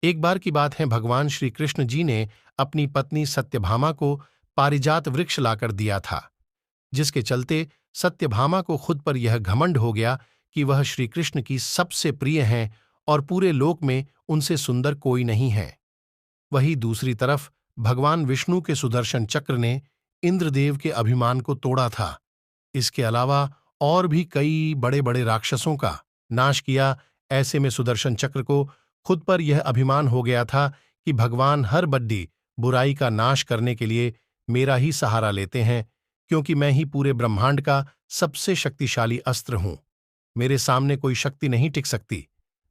एक बार की बात है, भगवान श्री कृष्ण जी ने अपनी पत्नी सत्यभामा को पारिजात वृक्ष लाकर दिया था, जिसके चलते सत्यभामा को खुद पर यह घमंड हो गया कि वह श्री कृष्ण की सबसे प्रिय हैं और पूरे लोक में उनसे सुंदर कोई नहीं है। वहीं दूसरी तरफ भगवान विष्णु के सुदर्शन चक्र ने इंद्रदेव के अभिमान को तोड़ा था। इसके अलावा और भी कई बड़े बड़े राक्षसों का नाश किया। ऐसे में सुदर्शन चक्र को खुद पर यह अभिमान हो गया था कि भगवान हर बड्डी बुराई का नाश करने के लिए मेरा ही सहारा लेते हैं, क्योंकि मैं ही पूरे ब्रह्मांड का सबसे शक्तिशाली अस्त्र हूं। मेरे सामने कोई शक्ति नहीं टिक सकती,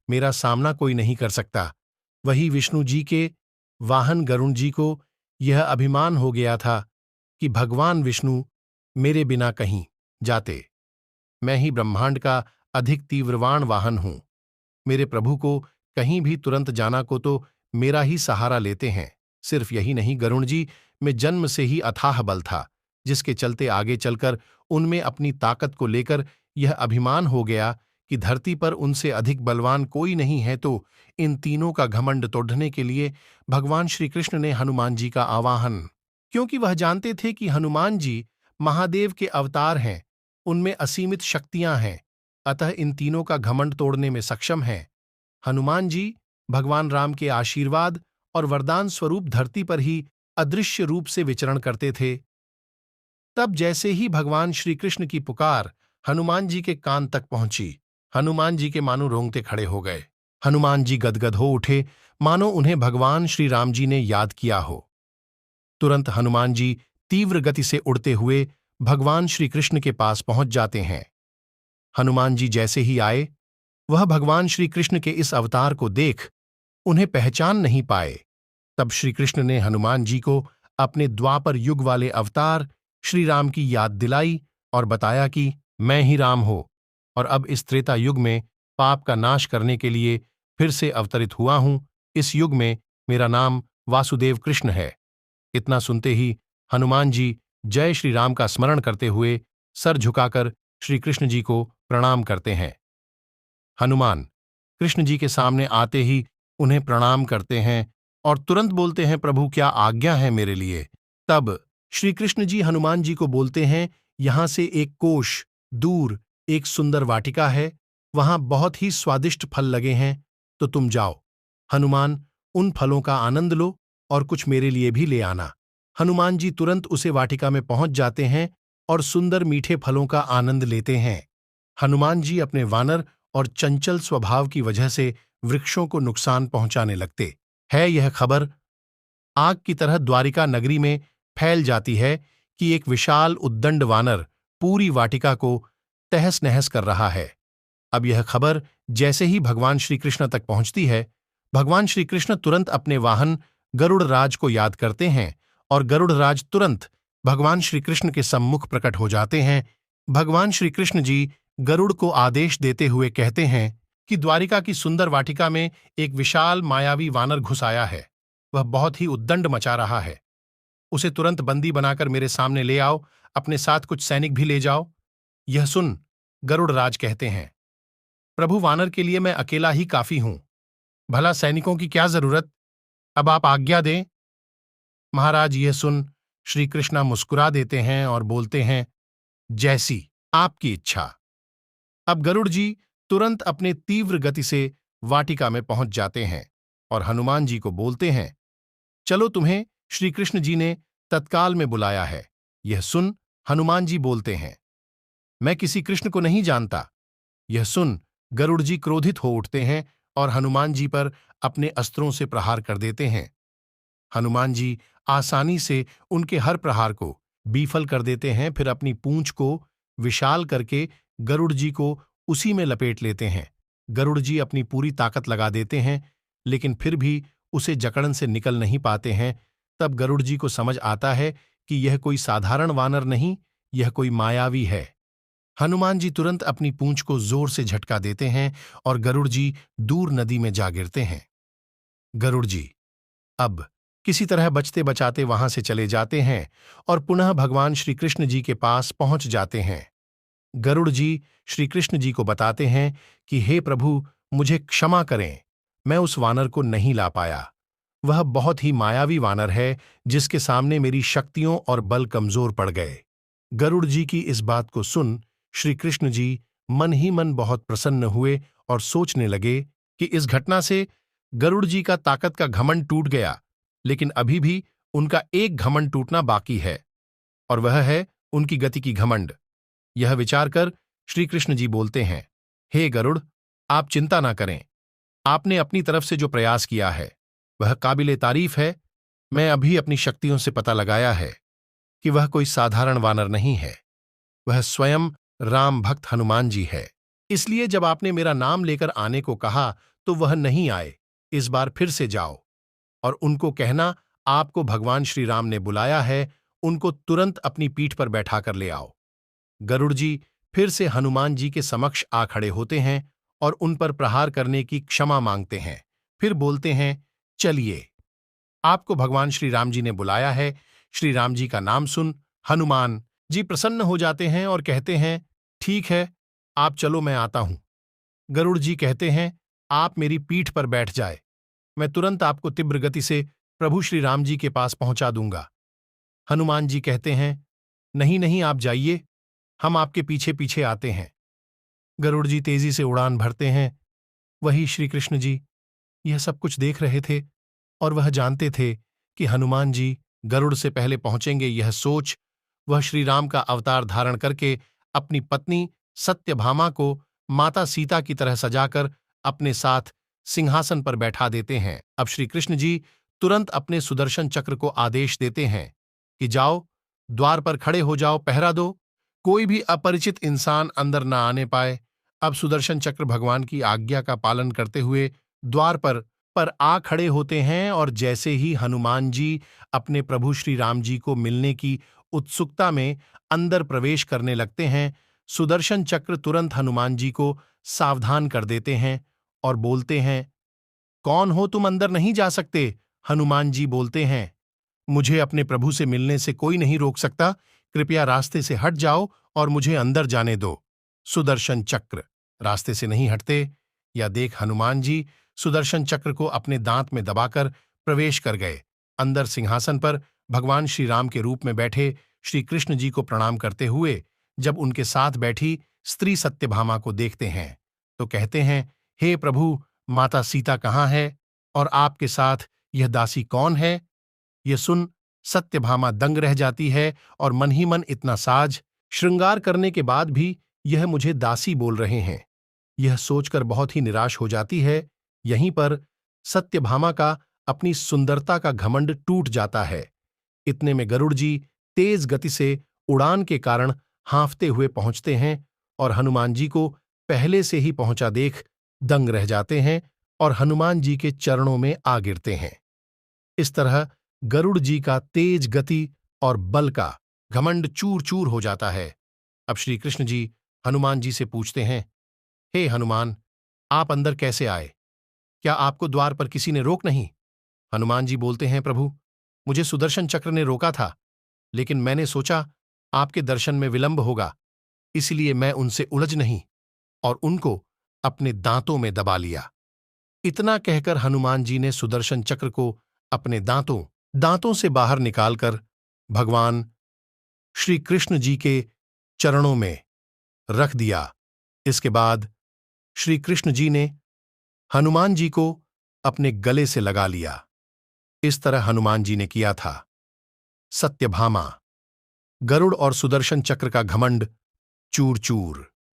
मेरा सामना कोई नहीं कर सकता। वही विष्णु जी के वाहन गरुण जी को यह अभिमान हो गया था कि भगवान विष्णु मेरे बिना कहीं जाते। मैं ही ब्रह्मांड का अधिक तीव्रवान वाहन हूं। मेरे प्रभु को कहीं भी तुरंत जाना को तो मेरा ही सहारा लेते हैं। सिर्फ यही नहीं, गरुण जी में जन्म से ही अथाह बल था, जिसके चलते आगे चलकर उनमें अपनी ताकत को लेकर यह अभिमान हो गया कि धरती पर उनसे अधिक बलवान कोई नहीं है। तो इन तीनों का घमंड तोड़ने के लिए भगवान श्री कृष्ण ने हनुमान जी का आवाहन, क्योंकि वह जानते थे कि हनुमान जी महादेव के अवतार हैं, उनमें असीमित शक्तियां हैं, अतः इन तीनों का घमंड तोड़ने में सक्षम हैं। हनुमान जी भगवान राम के आशीर्वाद और वरदान स्वरूप धरती पर ही अदृश्य रूप से विचरण करते थे। तब जैसे ही भगवान श्री कृष्ण की पुकार हनुमान जी के कान तक पहुंची, हनुमान जी के मानो रोंगटे खड़े हो गए। हनुमान जी गदगद हो उठे, मानो उन्हें भगवान श्री राम जी ने याद किया हो। तुरंत हनुमान जी तीव्र गति से उड़ते हुए भगवान श्री कृष्ण के पास पहुंच जाते हैं। हनुमान जी जैसे ही आए, वह भगवान श्री कृष्ण के इस अवतार को देख उन्हें पहचान नहीं पाए। तब श्री कृष्ण ने हनुमान जी को अपने द्वापर युग वाले अवतार श्री राम की याद दिलाई और बताया कि मैं ही राम हूं और अब इस त्रेता युग में पाप का नाश करने के लिए फिर से अवतरित हुआ हूं। इस युग में मेरा नाम वासुदेव कृष्ण है। इतना सुनते ही हनुमान जी जय श्री राम का स्मरण करते हुए सर झुकाकर श्री कृष्ण जी को प्रणाम करते हैं। हनुमान कृष्ण जी के सामने आते ही उन्हें प्रणाम करते हैं और तुरंत बोलते हैं, प्रभु क्या आज्ञा है मेरे लिए। तब श्री कृष्ण जी हनुमान जी को बोलते हैं, यहां से एक कोश दूर एक सुंदर वाटिका है, वहां बहुत ही स्वादिष्ट फल लगे हैं, तो तुम जाओ हनुमान, उन फलों का आनंद लो और कुछ मेरे लिए भी ले आना। हनुमान जी तुरंत उसे वाटिका में पहुंच जाते हैं और सुंदर मीठे फलों का आनंद लेते हैं। हनुमान जी अपने वानर और चंचल स्वभाव की वजह से वृक्षों को नुकसान पहुंचाने लगते है। यह खबर आग की तरह द्वारिका नगरी में फैल जाती है कि एक विशाल उद्दंड वानर पूरी वाटिका को तहस नहस कर रहा है। अब यह खबर जैसे ही भगवान श्री कृष्ण तक पहुंचती है, भगवान श्री कृष्ण तुरंत अपने वाहन गरुड़ राज को याद करते हैं और गरुड़ राज तुरंत भगवान श्री कृष्ण के सम्मुख प्रकट हो जाते हैं। भगवान श्री कृष्ण जी गरुड़ को आदेश देते हुए कहते हैं कि द्वारिका की सुंदर वाटिका में एक विशाल मायावी वानर घुस आया है। वह बहुत ही उद्दंड मचा रहा है। उसे तुरंत बंदी बनाकर मेरे सामने ले आओ, अपने साथ कुछ सैनिक भी ले जाओ। यह सुन गरुड़ राज कहते हैं, प्रभु वानर के लिए मैं अकेला ही काफी हूं, भला सैनिकों की क्या जरूरत, अब आप आज्ञा दें। महाराज यह सुन श्री कृष्णा मुस्कुरा देते हैं और बोलते हैं, जैसी आपकी इच्छा। अब गरुड़ जी तुरंत अपने तीव्र गति से वाटिका में पहुंच जाते हैं और हनुमान जी को बोलते हैं, चलो तुम्हें श्री कृष्ण जी ने तत्काल में बुलाया है। यह सुन हनुमान जी बोलते हैं, मैं किसी कृष्ण को नहीं जानता। यह सुन गरुड़ जी क्रोधित हो उठते हैं और हनुमान जी पर अपने अस्त्रों से प्रहार कर देते हैं। हनुमान जी आसानी से उनके हर प्रहार को बीफल कर देते हैं, फिर अपनी पूंछ को विशाल करके गरुड़ जी को उसी में लपेट लेते हैं। गरुड़ जी अपनी पूरी ताकत लगा देते हैं, लेकिन फिर भी उसे जकड़न से निकल नहीं पाते हैं। तब गरुड़ जी को समझ आता है कि यह कोई साधारण वानर नहीं, यह कोई मायावी है। हनुमान जी तुरंत अपनी पूंछ को जोर से झटका देते हैं और गरुड़ जी दूर नदी में जा गिरते हैं। गरुड़ जी अब किसी तरह बचते बचाते वहां से चले जाते हैं और पुनः भगवान श्री कृष्ण जी के पास पहुंच जाते हैं। गरुड़ जी श्री कृष्ण जी को बताते हैं कि हे प्रभु, मुझे क्षमा करें, मैं उस वानर को नहीं ला पाया। वह बहुत ही मायावी वानर है, जिसके सामने मेरी शक्तियों और बल कमजोर पड़ गए। गरुड़ जी की इस बात को सुन श्री कृष्ण जी मन ही मन बहुत प्रसन्न हुए और सोचने लगे कि इस घटना से गरुड़ जी का ताकत का घमंड टूट गया, लेकिन अभी भी उनका एक घमंड टूटना बाकी है, और वह है उनकी गति की घमंड। यह विचार कर श्री कृष्ण जी बोलते हैं, हे गरुड़, आप चिंता ना करें। आपने अपनी तरफ से जो प्रयास किया है वह काबिले तारीफ है। मैं अभी अपनी शक्तियों से पता लगाया है कि वह कोई साधारण वानर नहीं है, वह स्वयं राम भक्त हनुमान जी है। इसलिए जब आपने मेरा नाम लेकर आने को कहा तो वह नहीं आए। इस बार फिर से जाओ और उनको कहना आपको भगवान श्री राम ने बुलाया है, उनको तुरंत अपनी पीठ पर बैठाकर ले आओ। गरुड़ जी फिर से हनुमान जी के समक्ष आ खड़े होते हैं और उन पर प्रहार करने की क्षमा मांगते हैं। फिर बोलते हैं, चलिए, आपको भगवान श्री राम जी ने बुलाया है। श्री राम जी का नाम सुन हनुमान जी प्रसन्न हो जाते हैं और कहते हैं, ठीक है, आप चलो, मैं आता हूं। गरुड़ जी कहते हैं, आप मेरी पीठ पर बैठ जाए, मैं तुरंत आपको तीव्र गति से प्रभु श्री राम जी के पास पहुंचा दूंगा। हनुमान जी कहते हैं, नहीं नहीं, आप जाइए, हम आपके पीछे पीछे आते हैं। गरुड़ जी तेजी से उड़ान भरते हैं। वही श्री कृष्ण जी यह सब कुछ देख रहे थे और वह जानते थे कि हनुमान जी गरुड़ से पहले पहुंचेंगे। यह सोच वह श्री राम का अवतार धारण करके अपनी पत्नी सत्यभामा को माता सीता की तरह सजाकर अपने साथ सिंहासन पर बैठा देते हैं। अब श्री कृष्ण जी तुरंत अपने सुदर्शन चक्र को आदेश देते हैं कि जाओ, द्वार पर खड़े हो जाओ, पहरा दो, कोई भी अपरिचित इंसान अंदर न आने पाए। अब सुदर्शन चक्र भगवान की आज्ञा का पालन करते हुए द्वार पर आ खड़े होते हैं, और जैसे ही हनुमान जी अपने प्रभु श्री राम जी को मिलने की उत्सुकता में अंदर प्रवेश करने लगते हैं, सुदर्शन चक्र तुरंत हनुमान जी को सावधान कर देते हैं और बोलते हैं, कौन हो तुम, अंदर नहीं जा सकते। हनुमान जी बोलते हैं, मुझे अपने प्रभु से मिलने से कोई नहीं रोक सकता, कृपया रास्ते से हट जाओ और मुझे अंदर जाने दो। सुदर्शन चक्र रास्ते से नहीं हटते। या देख हनुमान जी सुदर्शन चक्र को अपने दांत में दबाकर प्रवेश कर गए। अंदर सिंहासन पर भगवान श्री राम के रूप में बैठे श्री कृष्ण जी को प्रणाम करते हुए जब उनके साथ बैठी स्त्री सत्यभामा को देखते हैं तो कहते हैं, हे प्रभु, माता सीता कहाँ है और आपके साथ यह दासी कौन है। यह सुन सत्यभामा दंग रह जाती है और मन ही मन इतना साज श्रृंगार करने के बाद भी यह मुझे दासी बोल रहे हैं, यह सोचकर बहुत ही निराश हो जाती है। यहीं पर सत्यभामा का अपनी सुंदरता का घमंड टूट जाता है। इतने में गरुड़ जी तेज गति से उड़ान के कारण हाँफते हुए पहुंचते हैं और हनुमान जी को पहले से ही पहुंचा देख दंग रह जाते हैं और हनुमान जी के चरणों में आ गिरते हैं। इस तरह गरुड़ जी का तेज गति और बल का घमंड चूर चूर हो जाता है। अब श्री कृष्ण जी हनुमान जी से पूछते हैं, हे हनुमान, आप अंदर कैसे आए? क्या आपको द्वार पर किसी ने रोक नहीं? हनुमान जी बोलते हैं, प्रभु, मुझे सुदर्शन चक्र ने रोका था, लेकिन मैंने सोचा आपके दर्शन में विलंब होगा, इसलिए मैं उनसे उलझ नहीं और उनको अपने दांतों में दबा लिया। इतना कहकर हनुमान जी ने सुदर्शन चक्र को अपने दांतों से बाहर निकालकर भगवान श्री कृष्ण जी के चरणों में रख दिया। इसके बाद श्री कृष्ण जी ने हनुमान जी को अपने गले से लगा लिया। इस तरह हनुमान जी ने किया था। सत्यभामा, गरुड़ और सुदर्शन चक्र का घमंड चूर चूर।